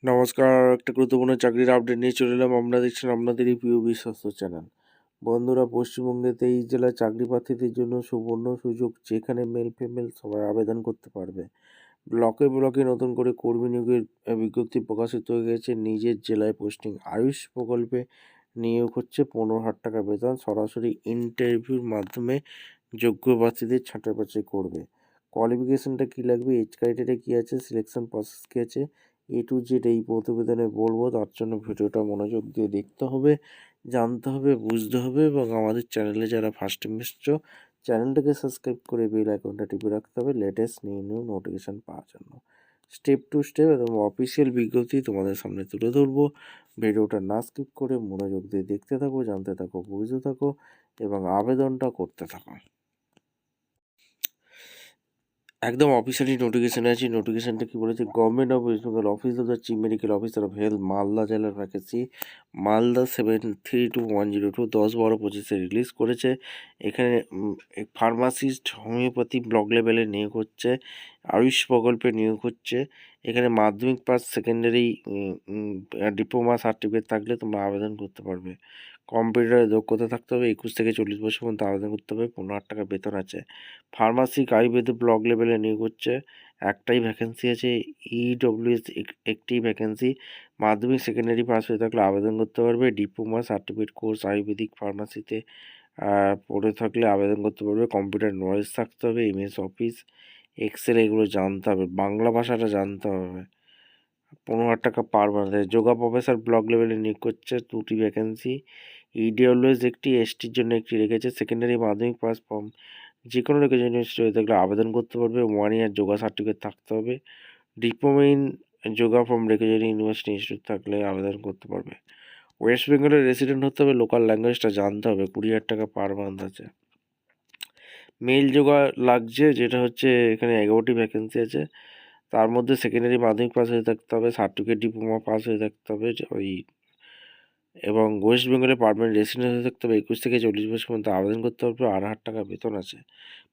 নমস্কার, একটা গুরুত্বপূর্ণ চাকরির আপডেট নিয়ে চলে এলাম। আপনারা দেখছেন আপনাদেরই প্রিয় বিশ্বস্ত চ্যানেল। বন্ধুরা, পশ্চিমবঙ্গে 23 জেলার চাকরি প্রার্থীদের জন্য সুবর্ণ সুযোগ, যেখানে মেল ফিমেল সবাই আবেদন করতে পারবে। ব্লকে ব্লকে নতুন করে কর্মী নিয়োগের বিজ্ঞপ্তি প্রকাশিত হয়ে গেছে। নিজের জেলায় পোস্টিং। আয়ুষ প্রকল্পে নিয়োগ হচ্ছে, 15,000 টাকা বেতন। সরাসরি ইন্টারভিউর মাধ্যমে যোগ্য প্রার্থীদের ছাঁটাই বাছাই করবে। কোয়ালিফিকেশনটা কী লাগবে, এজ ক্রাইটেরিয়া কী আছে, সিলেকশন প্রসেস কী আছে, A to Z এই প্রতিবেদনে বলবো। তার জন্য ভিডিওটা মনোযোগ দিয়ে দেখতে হবে, জানতে হবে, বুঝতে হবে। এবং আমাদের চ্যানেলে যারা ফার্স্ট টাইম এসছো, চ্যানেলটাকে সাবস্ক্রাইব করে বেল আইকনটা টিপে রাখতে হবে লেটেস্ট নিউ নোটিফিকেশান পাওয়ার জন্য। স্টেপ টু স্টেপ এবং অফিসিয়াল বিজ্ঞপ্তি তোমাদের সামনে তুলে ধরবো। ভিডিওটা না স্কিপ করে মনোযোগ দিয়ে দেখতে থাকো, জানতে থাকো, বুঝতে থাকো এবং আবেদনটা করতে থাকো। একদম অফিসিয়ালি নোটিফিকেশান আছে। নোটিফিকেশানটা কী বলেছে, government of West Bengal, office of the chief medical officer of health, Malda জেলার ভ্যাকেন্সি, মালদা 732102 10/12/25 রিলিজ করেছে। এখানে ফার্মাসিস্ট, হোমিওপ্যাথি ব্লক লেভেলে নিয়োগ হচ্ছে। আয়ুষ প্রকল্পে নিয়োগ হচ্ছে। এখানে মাধ্যমিক পাস, সেকেন্ডারি ডিপ্লোমা সার্টিফিকেট থাকলে তোমরা আবেদন করতে পারবে। কম্পিউটারে দক্ষতা থাকতে হবে। 21 থেকে 40 বছর পর্যন্ত আবেদন করতে হবে। 15,000 টাকা বেতন আছে। ফার্মাসিক আয়ুর্বেদিক ব্লক লেভেলে নিয়োগ হচ্ছে। একটাই ভ্যাকেন্সি আছে। EWS একটি ভ্যাকেন্সি। মাধ্যমিক সেকেন্ডারি পাস হয়ে থাকলে আবেদন করতে পারবে। ডিপ্লোমা সার্টিফিকেট কোর্স আয়ুর্বেদিক ফার্মাসিতে পড়ে থাকলে আবেদন করতে পারবে। কম্পিউটার নলেজ থাকতে হবে। MS অফিস, এক্সেল এগুলো জানতে হবে। বাংলা ভাষাটা জানতে হবে। 15,000 টাকা per month. Yoga professor block লেভেলে নিয়োগ করছে, 2টি ভ্যাকেন্সি। EWS একটি, STর জন্য একটি রেখেছে। সেকেন্ডারি মাধ্যমিক পাস ফর্ম যে কোনো রেখেছে ইউনিভার্সিটি হয়ে থাকলে আবেদন করতে পারবে। 1 ইয়ার যোগা সার্টিফিকেট থাকতে হবে। ডিপ্লোমা ইন যোগা ফ্রম রেখেছে ইউনিভার্সিটি ইনস্টিটিউট থাকলে আবেদন করতে পারবে। ওয়েস্ট বেঙ্গলের রেসিডেন্ট হতে হবে। লোকাল ল্যাঙ্গুয়েজটা জানতে হবে। 20,000 টাকা পার মান্থ আছে। মেল যোগা লাগছে, যেটা হচ্ছে এখানে 11টি ভ্যাকেন্সি আছে। তার মধ্যে সেকেন্ডারি মাধ্যমিক পাস হয়ে থাকতে হবে। সার্টিফিকেট ডিপ্লোমা পাস হয়ে থাকতে হবে এবং ওয়েস্ট বেঙ্গলে পার্মানেন্ট রেসিডেন্ট হয়ে থাকতে হবে। 21 থেকে 40 বছর পর্যন্ত আবেদন করতে হবে। 8,000 টাকা বেতন আছে।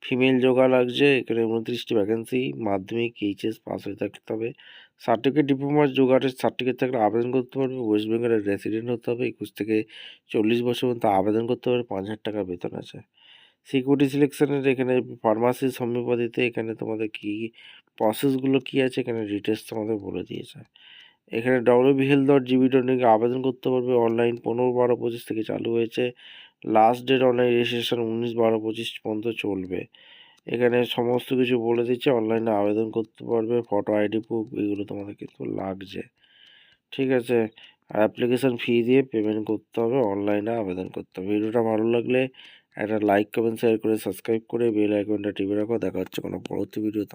ফিমেল যোগা লাগছে, এখানে 29টি ভ্যাকেন্সি। মাধ্যমিক HS পাস হয়ে থাকতে হবে। সার্টিফিকেট ডিপ্লোমার যোগার সার্টিফিকেট থাকলে আবেদন করতে পারবে। ওয়েস্ট বেঙ্গলের রেসিডেন্ট হতে হবে। 21 থেকে 40 বছর পর্যন্ত আবেদন করতে পারবে। 5,000 টাকা বেতন আছে। সিকিউরিটি সিলেকশনের এখানে ফার্মাসিস্ট, হোমিওপ্যাথিতে এখানে তোমাদের কী প্রসেসগুলো কী আছে এখানে ডিটেলস তোমাদের বলে দিয়েছে। এখানে wbhealth.gb.in আবেদন করতে পারবে। অনলাইন 15/12/25 থেকে চালু হয়েছে। লাস্ট ডেট অনলাইন রেজিস্ট্রেশন 19/12/25 পর্যন্ত চলবে। এখানে সমস্ত কিছু বলে দিচ্ছে। অনলাইনে আবেদন করতে পারবে। ফটো, ID প্রুফ এগুলো তোমাদের কিন্তু লাগছে। ঠিক আছে, অ্যাপ্লিকেশান ফি দিয়ে পেমেন্ট করতে হবে। অনলাইনে আবেদন করতে হবে। ভিডিওটা ভালো লাগলে একটা লাইক, কমেন্ট, শেয়ার করে সাবস্ক্রাইব করে বেল আইকনটা টিপে রাখো। দেখা হচ্ছে কোনো পরবর্তী ভিডিওতে।